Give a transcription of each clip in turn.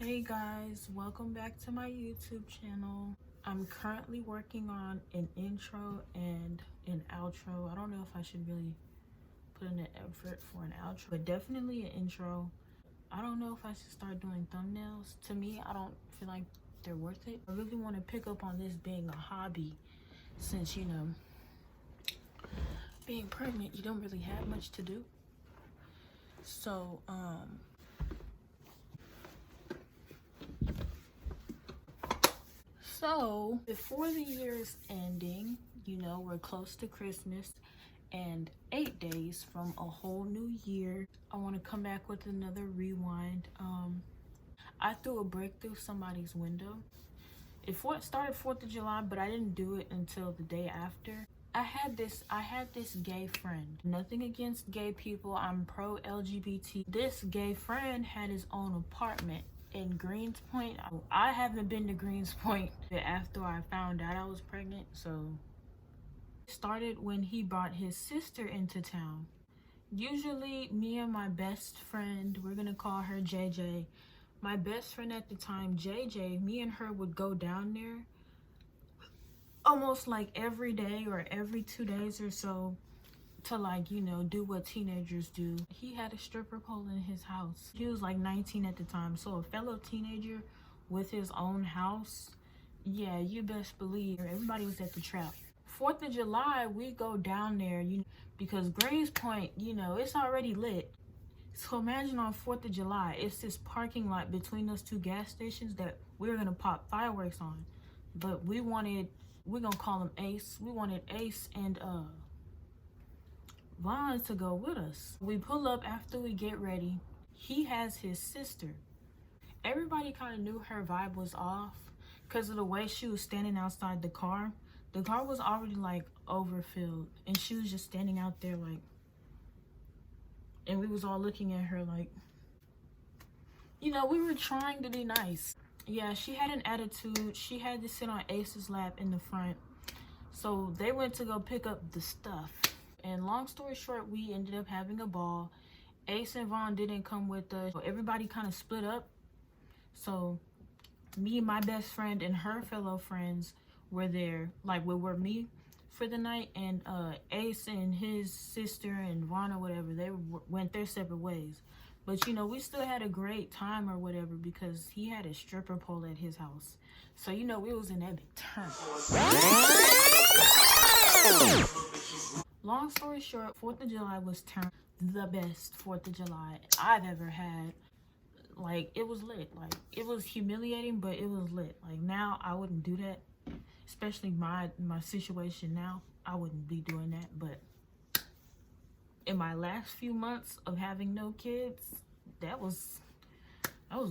Hey guys, welcome back to my YouTube channel. I'm currently working on an intro and an outro. I don't know if I should really put in an effort for an outro, but definitely an intro. I don't know if I should start doing thumbnails. To me, I don't feel like they're worth it. I really want to pick up on this being a hobby since, being pregnant, you don't really have much to do. So, So, before the year is ending, we're close to Christmas and 8 days from a whole new year. I want to come back with another rewind. I threw a brick through somebody's window. It started 4th of July, but I didn't do it until the day after. I had this gay friend. Nothing against gay people. I'm pro LGBT. This gay friend had his own apartment in Greenspoint. I haven't been to Greenspoint after I found out I was pregnant, so it started when he brought his sister into town. Usually me and my best friend, we're gonna call her JJ, my best friend at the time, JJ, me and her would go down there almost like every day or every 2 days or so to do what teenagers do. He had a stripper pole in his house. He was like 19 at the time, so a fellow teenager with his own house, yeah, you best believe everybody was at the trap. 4th of July, we go down there, because Greenspoint, it's already lit. So imagine on 4th of July, it's this parking lot between those two gas stations that we were gonna pop fireworks on. But we're gonna call him Ace. We wanted Ace and Vaughn to go with us. We pull up after we get ready. He has his sister. Everybody kind of knew her vibe was off because of the way she was standing outside the car. The car was already like overfilled and she was just standing out there like, and we was all looking at her like, we were trying to be nice. Yeah, she had an attitude. She had to sit on Ace's lap in the front. So they went to go pick up the stuff. And long story short, we ended up having a ball. Ace and Vaughn didn't come with us. So everybody kind of split up. So me, my best friend, and her fellow friends were there. Like, were me for the night. And Ace and his sister and Vaughn or whatever, they went their separate ways. But, we still had a great time or whatever because he had a stripper pole at his house. So, we was in that big turn. Long story short, 4th of July was turned the best 4th of July I've ever had. Like, it was lit. Like, it was humiliating, but it was lit. Like, now I wouldn't do that. Especially my situation now. I wouldn't be doing that. But in my last few months of having no kids, that was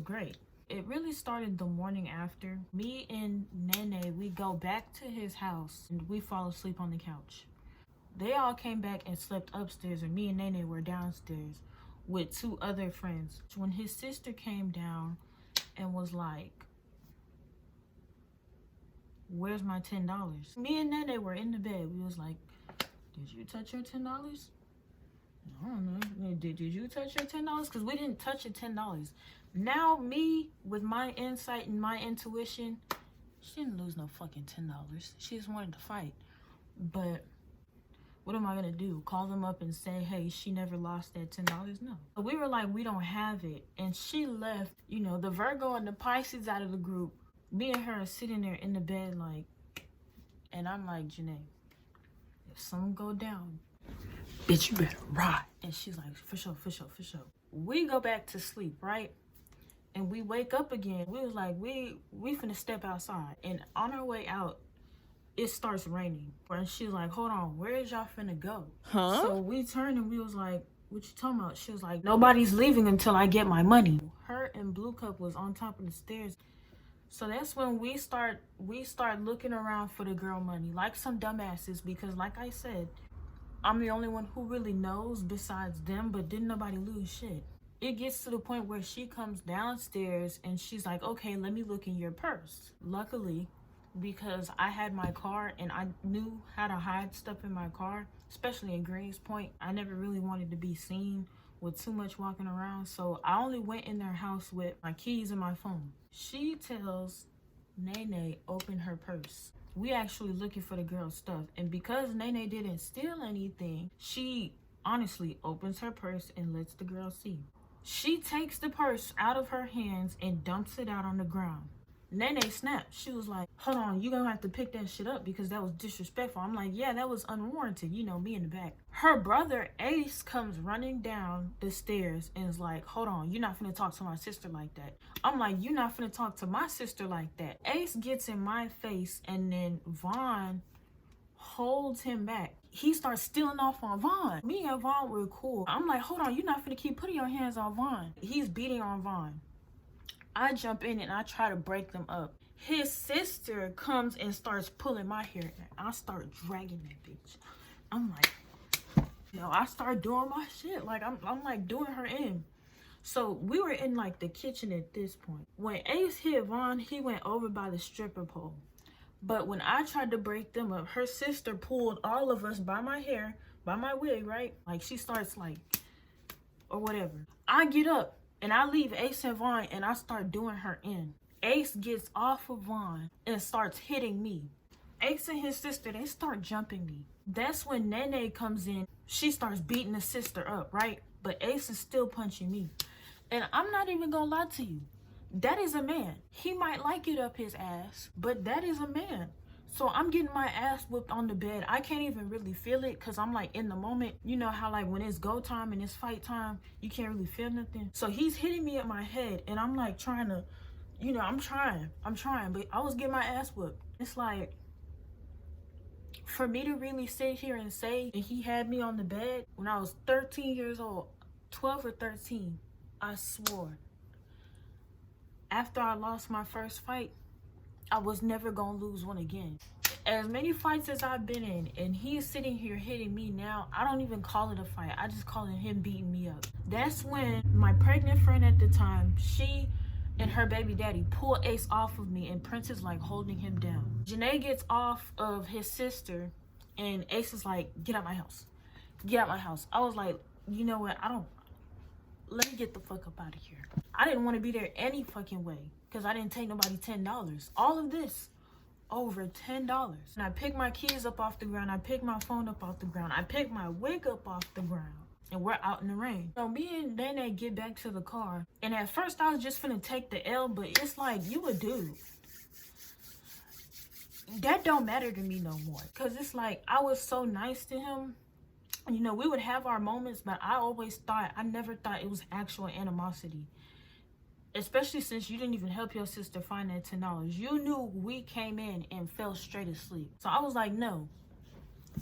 great. It really started the morning after. Me and Nene, we go back to his house and we fall asleep on the couch. They all came back and slept upstairs, and me and Nene were downstairs with 2 other friends. When his sister came down and was like, "Where's my $10?" Me and Nene were in the bed. We was like, "Did you touch your $10?" I don't know. Did you touch your $10? Because we didn't touch your $10. Now, me, with my insight and my intuition, she didn't lose no fucking $10. She just wanted to fight. But what am I gonna do? Call them up and say, hey, she never lost that $10? No. We were like, we don't have it. And she left, the Virgo and the Pisces out of the group. Me and her are sitting there in the bed like, and I'm like, Janae, if something go down, bitch, you better ride. And she's like, for sure, for sure, for sure. We go back to sleep, right? And we wake up again. We was like, we finna step outside. And on our way out, it starts raining. And she's like, hold on, where is y'all finna go? Huh? So we turned and we was like, what you talking about? She was like, nobody's leaving until I get my money. Her and Blue Cup was on top of the stairs. So that's when we start looking around for the girl money, like some dumbasses, because like I said, I'm the only one who really knows besides them, but didn't nobody lose shit. It gets to the point where she comes downstairs and she's like, okay, let me look in your purse. Luckily, because I had my car and I knew how to hide stuff in my car, especially in Greenspoint, I never really wanted to be seen with too much walking around. So I only went in their house with my keys and my phone. She tells Nene open her purse. We actually looking for the girl's stuff. And because Nene didn't steal anything, she honestly opens her purse and lets the girl see. She takes the purse out of her hands and dumps it out on the ground. Nene snapped. She was like, hold on, you gonna have to pick that shit up because that was disrespectful. I'm like, yeah, that was unwarranted, you know, me in the back. Her brother Ace comes running down the stairs and is like, hold on, you're not finna talk to my sister like that. I'm like, you're not finna talk to my sister like that. Ace gets in my face and then Vaughn holds him back. He starts stealing off on Vaughn. Me and Vaughn were cool. I'm like, hold on, you're not finna keep putting your hands on Vaughn. He's beating on Vaughn. I jump in and I try to break them up. His sister comes and starts pulling my hair and I start dragging that bitch. I'm like, I start doing my shit. Like, I'm like doing her in. So we were in like the kitchen at this point. When Ace hit Vaughn, he went over by the stripper pole. But when I tried to break them up, her sister pulled all of us by my hair, by my wig, right? Like she starts like, or whatever. I get up. And I leave Ace and Vaughn and I start doing her in. Ace gets off of Vaughn and starts hitting me. Ace and his sister, they start jumping me. That's when Nene comes in. She starts beating the sister up, right? But Ace is still punching me. And I'm not even gonna lie to you. That is a man. He might like it up his ass, but that is a man. So I'm getting my ass whipped on the bed. I can't even really feel it because I'm like in the moment. You know how like when it's go time and it's fight time, you can't really feel nothing. So he's hitting me at my head and I'm like trying to, I'm trying, but I was getting my ass whipped. It's like, for me to really sit here and say, and he had me on the bed when I was 13 years old, 12 or 13, I swore. After I lost my first fight, I was never gonna lose one again. As many fights as I've been in, and he's sitting here hitting me now, I don't even call it a fight. I just call it him beating me up. That's when my pregnant friend at the time, she and her baby daddy pull Ace off of me, and Prince is like holding him down. Janae gets off of his sister, and Ace is like, get out my house. Get out my house. I was like, you know what? Let me get the fuck up out of here. I didn't want to be there any fucking way because I didn't take nobody $10. All of this, over $10. And I picked my keys up off the ground. I picked my phone up off the ground. I picked my wig up off the ground. And we're out in the rain. So me and Nene get back to the car. And at first I was just finna take the L, but it's like, you a dude. That don't matter to me no more. Because it's like, I was so nice to him. We would have our moments, but I never thought it was actual animosity. Especially since you didn't even help your sister find that $10. You knew we came in and fell straight asleep. So I was like, no,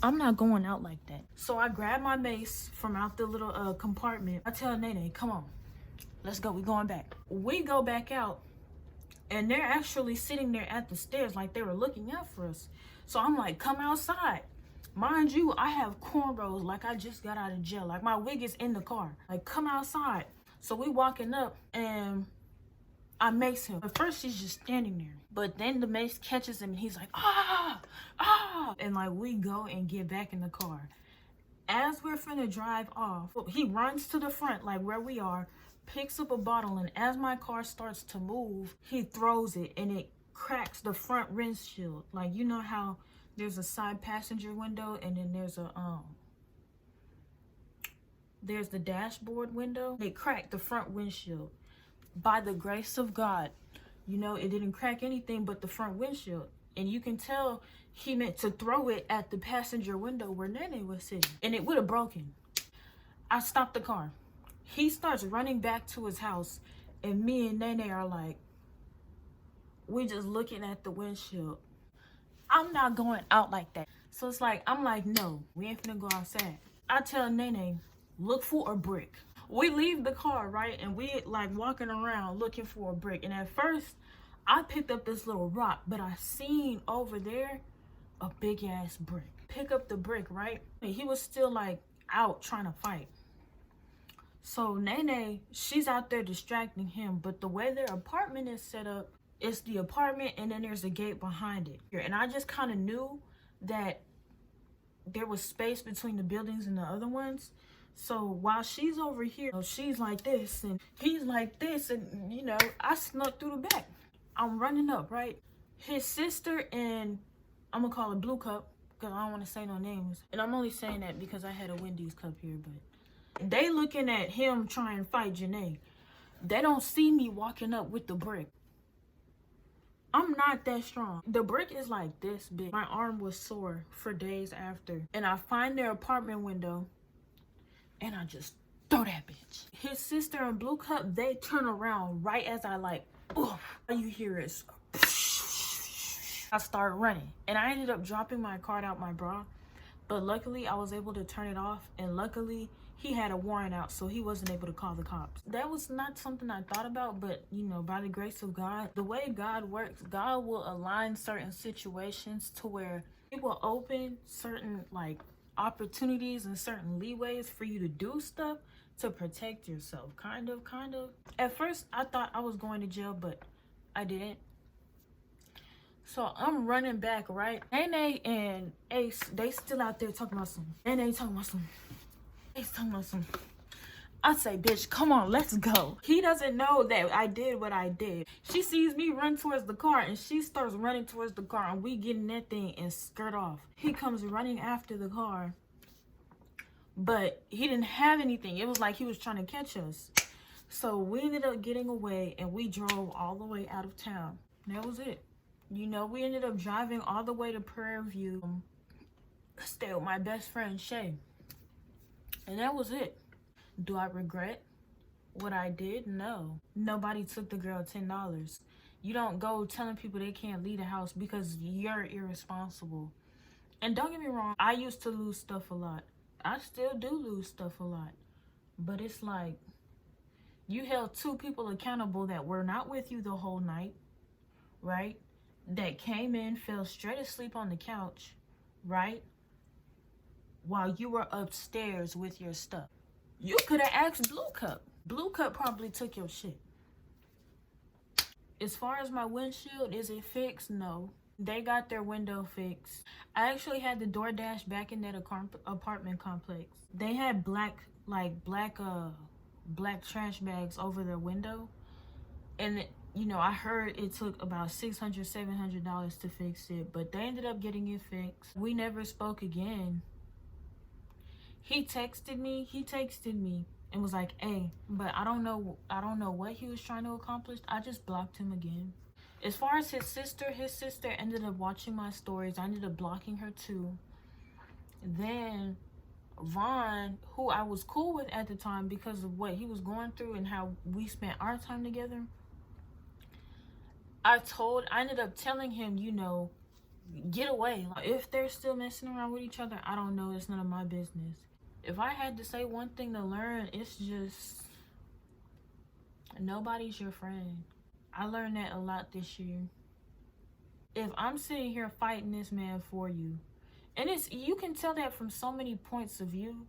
I'm not going out like that. So I grabbed my mace from out the little compartment. I tell Nene, come on, let's go. We're going back. We go back out and they're actually sitting there at the stairs like they were looking out for us. So I'm like, come outside. Mind you, I have cornrows like I just got out of jail. Like my wig is in the car. Like, come outside. So we walking up and I mace him. At first he's just standing there. But then the mace catches him and he's like, ah. And like we go and get back in the car. As we're finna drive off, he runs to the front like where we are, picks up a bottle, and as my car starts to move, he throws it and it cracks the front windshield. Like, you know how there's a side passenger window and then there's the dashboard window. They cracked the front windshield. By the grace of God, it didn't crack anything but the front windshield. And you can tell he meant to throw it at the passenger window where Nene was sitting. And it would have broken. I stopped the car. He starts running back to his house. And me and Nene are like, we just looking at the windshield. I'm not going out like that. So it's like, I'm like, no, we ain't finna go outside. I tell Nene, look for a brick. We leave the car, right? And we like walking around looking for a brick. And at first, I picked up this little rock, but I seen over there a big ass brick. Pick up the brick, right? And he was still like out trying to fight. So Nene, she's out there distracting him. But the way their apartment is set up, it's the apartment and then there's a gate behind it. And I just kind of knew that there was space between the buildings and the other ones. So while she's over here, she's like this and he's like this, and you know, I snuck through the back. I'm running up, right? His sister and I'm gonna call it Blue Cup because I don't want to say no names, and I'm only saying that because I had a Wendy's cup here, but they looking at him trying to fight Janae. They don't see me walking up with the brick. I'm not that strong. The brick is like this big. My arm was sore for days after. And I find their apartment window and I just throw that bitch. His sister and Blue Cup, they turn around right as I like, oof. All you hear is, I start running. And I ended up dropping my card out my bra. But luckily, I was able to turn it off. And luckily, he had a warrant out, so he wasn't able to call the cops. That was not something I thought about, but, you know, by the grace of God, the way God works, God will align certain situations to where He will open certain, like, opportunities and certain leeways for you to do stuff to protect yourself. Kind of. At first, I thought I was going to jail, but I didn't. So I'm running back, right? Nene and Ace, they still out there talking about some. Nene talking about some. Ace talking about some. I say, bitch, come on, let's go. He doesn't know that I did what I did. She sees me run towards the car and she starts running towards the car and we get in that thing and skirt off. He comes running after the car, but he didn't have anything. It was like he was trying to catch us. So we ended up getting away and we drove all the way out of town. And that was it. You know, we ended up driving all the way to Prairie View. Stay with my best friend, Shay. And that was it. Do I regret what I did? No. Nobody took the girl $10. You don't go telling people they can't leave the house because you're irresponsible. And don't get me wrong, I used to lose stuff a lot. I still do lose stuff a lot. But it's like, you held two people accountable that were not with you the whole night, right? That came in, fell straight asleep on the couch, right? While you were upstairs with your stuff. You could have asked Blue Cup. Blue Cup probably took your shit. As far as my windshield, is it fixed? No. They got their window fixed. I actually had the DoorDash back in that apartment complex. They had black trash bags over their window. And you know, I heard it took about $600, $700 to fix it, but they ended up getting it fixed. We never spoke again. He texted me and was like, hey, but I don't know what he was trying to accomplish. I just blocked him again. As far as his sister ended up watching my stories. I ended up blocking her too. Then Vaughn, who I was cool with at the time because of what he was going through and how we spent our time together, I ended up telling him, you know, get away. If they're still messing around with each other, I don't know. It's none of my business. If I had to say one thing to learn, it's just nobody's your friend. I learned that a lot this year. If I'm sitting here fighting this man for you, and you can tell that from so many points of view,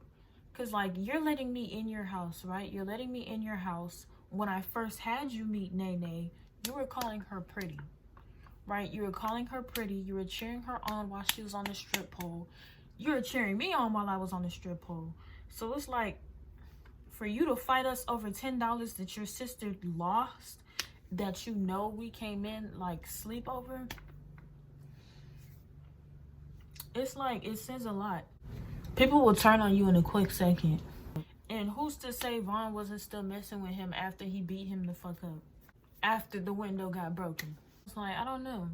because like, you're letting me in your house, right? You're letting me in your house. When I first had you meet Nene, you were calling her pretty, right? You were calling her pretty. You were cheering her on while she was on the strip pole. You were cheering me on while I was on the strip pole. So it's like, for you to fight us over $10 that your sister lost, that you know we came in like sleepover, it's like, it says a lot. People will turn on you in a quick second. And who's to say Vaughn wasn't still messing with him after he beat him the fuck up? After the window got broken. It's like, I don't know.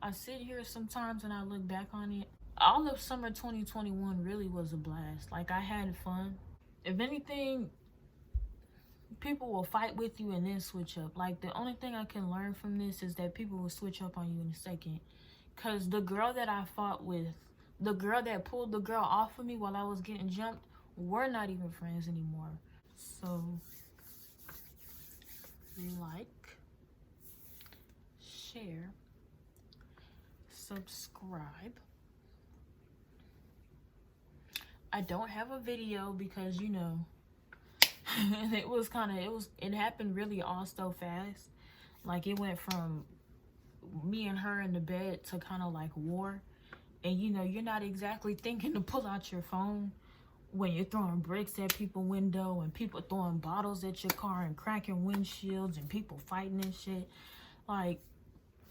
I sit here sometimes and I look back on it. All of summer 2021 really was a blast. Like, I had fun. If anything, people will fight with you and then switch up. Like, the only thing I can learn from this is that people will switch up on you in a second. Because the girl that I fought with, the girl that pulled the girl off of me while I was getting jumped, we're not even friends anymore. So, like, share, subscribe. I don't have a video because, you know, it happened really all so fast. Like, it went from me and her in the bed to kind of like war. And, you know, you're not exactly thinking to pull out your phone when you're throwing bricks at people's window and people throwing bottles at your car and cracking windshields and people fighting and shit. Like,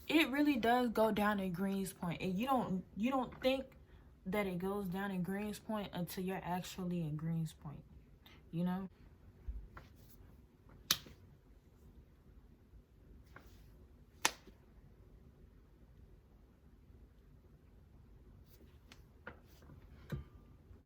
it really does go down in Greenspoint, and you don't think that it goes down in Greenspoint until you're actually in Greenspoint, you know?